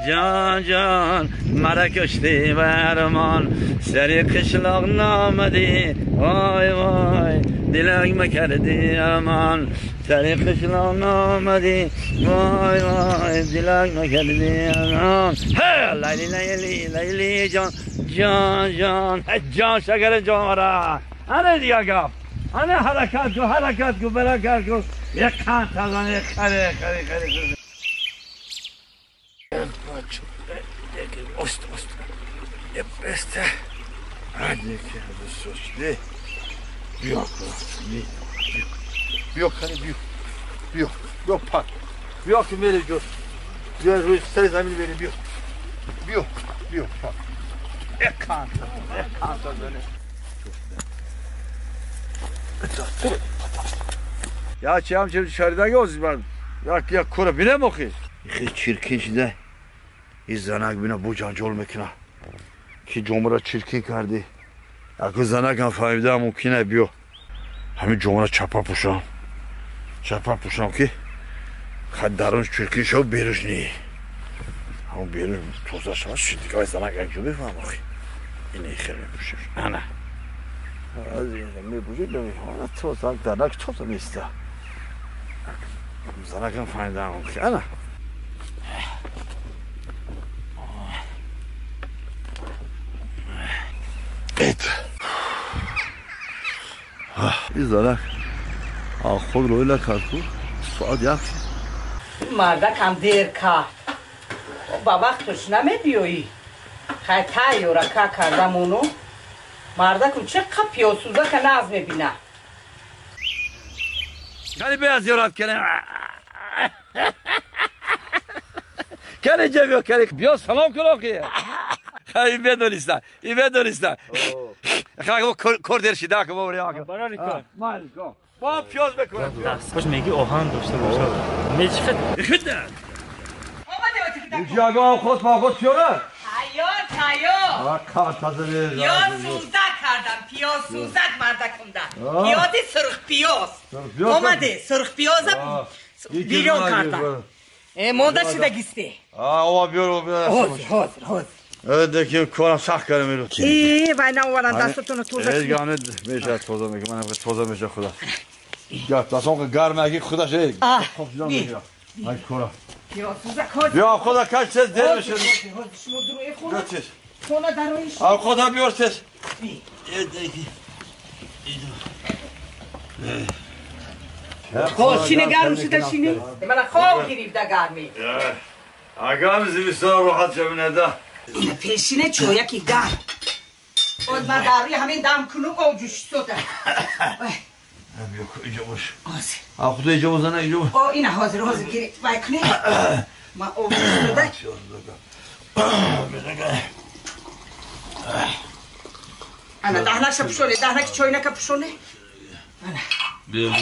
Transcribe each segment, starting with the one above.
جان جان مرا کشتی برمان سری قشلاق نامدی وای وای دلک مکردی امان سری قشلاق نامدی وای وای دلک مکردی امان لیلی لیلی لیلی جان جان جان جان شکر جان را آره دیگه گفت آره حرکت کو برکت کو یک کان تازانه خره Ost. Je beste. Hadi ki hadi sus. Yok. Yok hani yok. Yok pat. Yok ki böyle yok. Diyor Rus sen zamin benim yok. Yok pat. Ek kanta böyle. Ya çam dışarıda göz var. Ya kuru bile mi okuyor? Hiç çirkin de. زنک بینه بو جانجول میکنه که جمعه چرکی کردی اگه زنک هم فهمیده ممکنه بیو همین جمعه چپا پوشم که خد درونش چرکی شو بیروش نی همون بیروش توزه شما شدی که زنک اگه بفهم آخی اینه خیلی میپوشه نه از اینه میپوشه بمیخوانه توزه درنک توزه نیسته زنک هم فهمیده ممکنه نه Evet. İzledik. خود رو ایلا کار کو ساعت یک مرده کم دیر کار با وقتش نمیدیویی خیلی تایورا که کردم اونو مرده کن چه پیاسوزه که ناز میبینه خیلی بیاز یورات کنه کنه جبیو کنه بیا سلام کنه که خیلی بدونیستن خیلی کردر شده که ما بریم برای کن با پیاز بکنم خوش میگی آهن داشته باشه میچخد خدن جاگا خود با خود پیاره تایو کار تازه بیرد پیاز سوزه کردم پیاز سوزه مرده کندم پیاز سرخ پیاز اومده سرخ پیازم بیرون کردم مونده شده گسته آه بیار حاضر دیگه کارم سخت کردم میرو وای نه اون دستتون رو توزه کنید گانه میشه توزه میگه من توزه میشه خدا دستان که گرم اگه خدا شه خوشجان میگه ای کورا بیا خدا کاش تز دل بشه بیا تز خدا بیار تز شینه گرم شده شینه من خواب گریفته گرمی اگرم زمستان راحت شبینه ده پیشینه چویا کی گرم از من داری همین دم کنو او جوش سوده بیا اینجا باش خدا اینجا بزنه اینجا باش اینه حاضر گیری وای کنی ما او سوده انا دهنش پشونه دهنک چوینه که پشونه بیا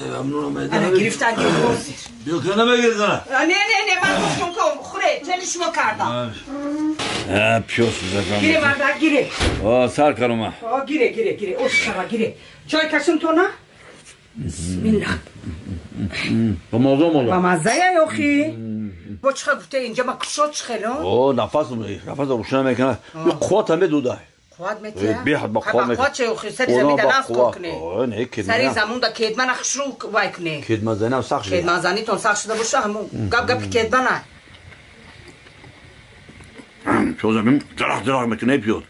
ممنونم انا گرفتن حاضر بیا کنه بگیرزنه نه من گفتم که خوره چنشمو کردم پیاز زکام گیره مرده گیره سر کنم گیره اوش شبا گیره چای کشم تو نه بسم الله با مزه یا اخی با چخه گفته اینجا ما کشو چخلو نفس روشن میکنه قوات هم بدوده قوات میتیه بیاد با قوات میکنه قوات چه اخی سری زمین در نفت کنه سری زمون در کدمن اخشرو وای کنه کدمن زنی هم سخت شده کدمن زنی تون سخت شده باشه همون گپ کدمن پیاز همین درخ میکنه پیاز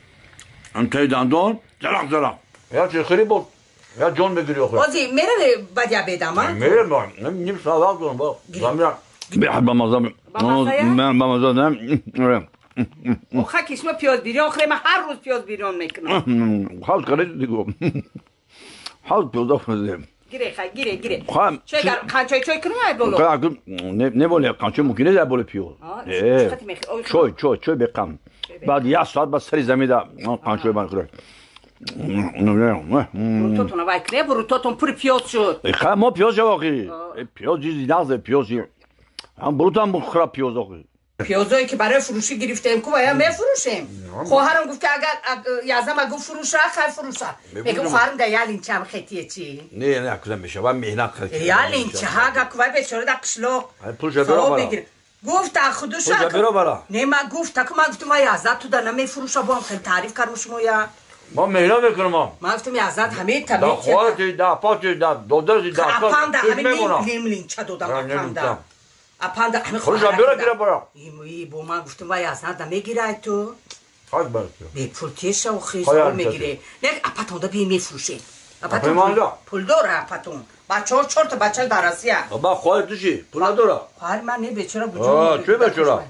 انتای دندان درخ یا چه خیلی بود یا جان بگیری آخه بازی میره بدیا بیدم ها میره با نیم ساعت کنم با زمین بیاد با مزه من با مزه نم اوخه کشمه پیاز بیرون آخره من هر روز پیاز بیرون میکنم حال کرد دیگو حال پیاز آفرزیم گیره چای کنم های بولو نبوله قنچه ممکنه در بوله پیاز چای بقم بعد یک ساعت با سری زمین در قنچه بند کرد بروتاتون وای کنه بروتاتون پر پیاز شد خیلی ما پیاز جواقی پیاز چیزی نازه پیازی هم بروت هم خراب پیاز آقی پیازایی که برای فروشی گرفتیم که باید میفروشیم خواهرم گفت که اگر یازم اگه فروشه خیلی فروشه میگم خواهرم در یالین چه هم خطیه چی؟ نه کدام میشه و مهنت خطیه یالین چه ها اگر که باید بشاره در قشلاق پولش برام گفت خودش کجا برو برا نه من گفتم که من گفتم وای ازت تو در نمیفروشه با هم خیلی تعریف کردم شما یا ما مهلا میکنم من گفتم ازت همه دا تمیز خواهد دا پاتی دا دودرزی دا اپنده همه میگونم نیم چه دادم نمی‌تونم. اپنده همه کجا برو گیره برا ای با من گفتم وای ازت نمیگیره تو خواهد برد به پول تیشه و خیز خواهد میگیره نه اپتونده بی میفروشه اپیمانده پول داره اپتون بچه ها 4 تا بچه درسیه با خواهد تو چی؟ پول نداره خواهر من نه بیچاره آه چه بیچاره؟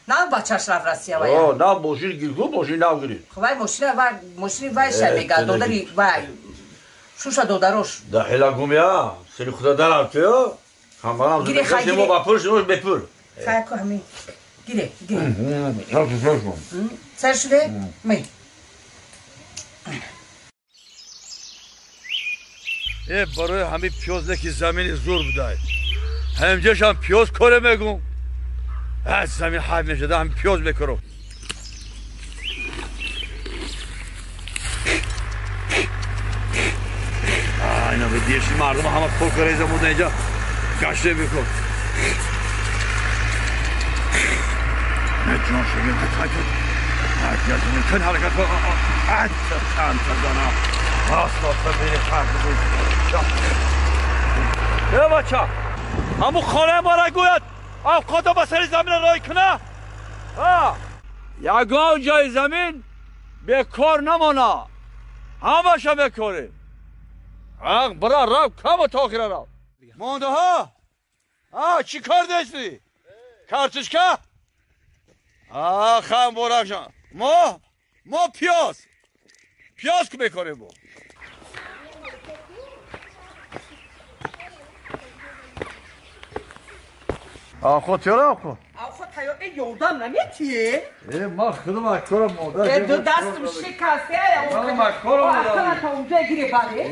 نه بچه‌ش رفت رسیه وای نه ماشین گیرگو ماشین نگیرید خب وای ماشین وای شمیگه دادری وای شوشا دادروش دا حیلا گومیا سری خدا دارم تو هم برام گیره خیلی شما با پول شما به پول خیر که همین گیره نه سر شده؟ می برای همین پیاز نکی زمین زور بوده همجاش هم پیاز کره میگم از زمین حد نشده هم پیاز بکرم اینا به دیشی مردم همه پول کره زمون اینجا گشته بکن نه جان شگه کن حرکت کن چند دانا راست بری خرد بود یه بچه همون خانه ما را گوید اوقاتا با سری زمین رای کنه یگان جای زمین بیکار نمانه همه شا بیکاره برا رو کم و تاخیره رو مانده ها چی کار دستی؟ کارتشکه؟ خم برک شن ما پیاز که بیکاره با خود تیاره خود خود تیاره یودم نمیتیه؟ ما خودم کارم مادر دو دستم شکسته ما کارم مادر تا اونجا گیره بره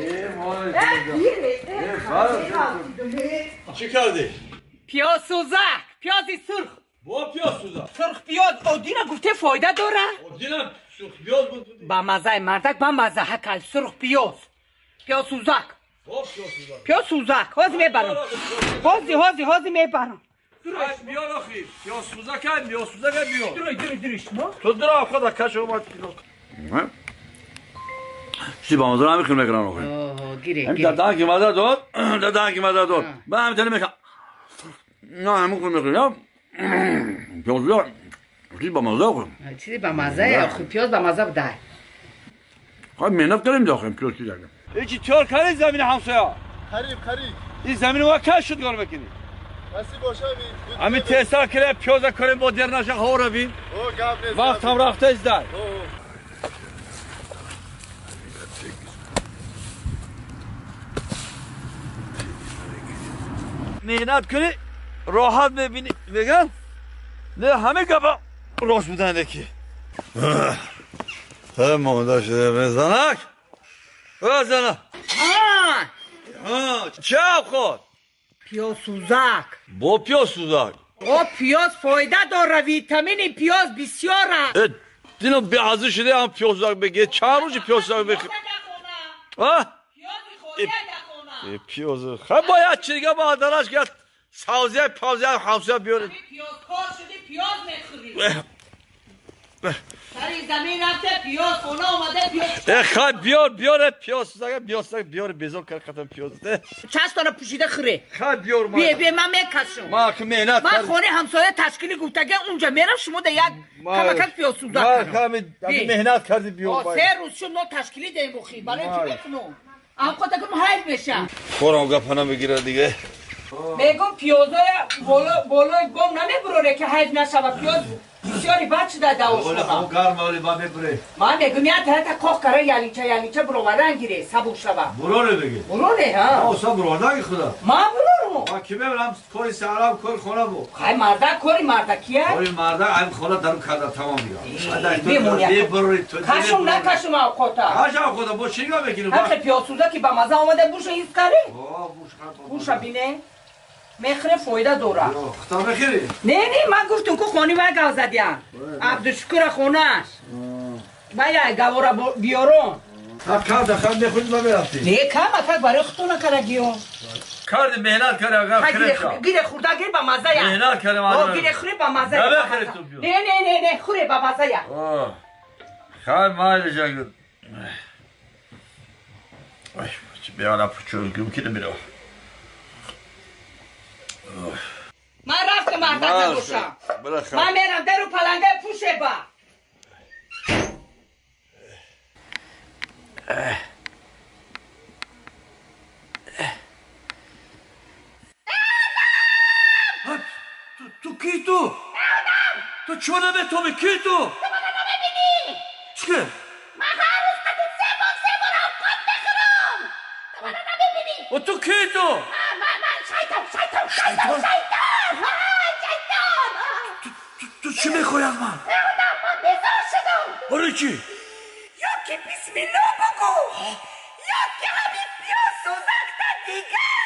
گیره چی کردی؟ پیاز سوزک پیازی سرخ با پیاز سوزک سرخ پیاز اودینا گفته فایده داره؟ اودینا سرخ پیاز بود با مزه مردک با مزه هکل سرخ پیاز سوزک پیاز سوزک هازی میبرم هازی میبرم بیار آخی پیاز سوزک هم بیار دروش ما تو درا خدا کش اومد چی با مزرعه میخوام میکنم آخی گیره دادن که مزرعه داد با همینطوری میکنم نه همون میکنم پیاز بیار چیزی با مزرعه کنم چیزی با مزه پیاز با مزه بده خواهی مهنت کنیم داخلیم پیاز چی داریم ایچی تیار کنی زمین همسایا خرید این زمین ما کش شد گار بکنی نسی باشه همین تیسا کنه پیاز کنیم با در نشه ها رو بین وقت هم رفته از در مهنت کنی راحت میبینی بگم نه همه گفت راست بودن دکی مانده شده بزنک بزنک چه خود پیاز سوزک با پیاز سوزک پیاز فایده داره ویتامین پیاز بسیاره دینو بیازه شده هم پیاز سوزک بگه چند روزی پیاز سوزک بگه پیاز خب باید چی دیگه با درش که سازه پازه همسه بیاره پیاز کار شده پیاز میخوری سری زمین رفته پیاز خونه اومده پیاز خب بیار پیاز سوزک بیار بیزار کار ختم پیاز ده چند تا پوشیده خره خب بیار بیا من میکشم ما که مهنت من خونه همسایه تشکیلی گفتگه اونجا میرم شما ده یک کمکت پیاز سوزک کنم مهنت کردی بیار 3 روز شد نو تشکیلی ده بخی برای چی بکنم آقا تکم حیل بشم خورم گپنا بگیره دیگه میگم پیازای بالای گم نمیبروره که حیل نشود پیاز بسیاری بچه ده دوست کنم گرم ولی با ببره من میگم یه تا کوخ کرده یعنی بروردن گیره سبوک شود برونه بگی برونه ها اصلا برونه خدا ما برونم ما کی ببرم کاری سلام کار خونه بو خای مردک کاری مردکیه کاری مردا این خونه درو کرده تمام بیا بمونی ببری تو کشم نکشم اوقاتا کاشا خدا با چیگا بگیرم هم پیاز سوزا که با مزه آمده بوش ایست کاره بوش بینه میخره فایده دوره خدا بخیری نه من گفتم که خانی و گوزدیم عبدالشکر خونش باید گواره بیارون کار دخل میخونی ما برفتی نه کم اتک برای خطو نکره گیون کارد مهنت کردم ها خرید گیره خورده گیر با مزه یا مهنت کردم او گیره خوری با مزه یا نه بخرید تو بیو نه خوری با مزه یا خواهی مایل جنگل بیانم پچون که نمیرم من رفتم مردک دوشم من میرم در و پلنگه پوشه با تو کی تو؟ تو چونه به تو کی تو؟ تو منو نمیبینی؟ چکه؟ من هر روز قدیم 3 بار اوقات بخورم تو منو نمیبینی؟ و تو کی تو؟ من شیطان تو چی میخوای از من؟ من بیزار شدم برای چی؟ یا که بسم الله بگو یا که همین پیاز سوزکت دیگه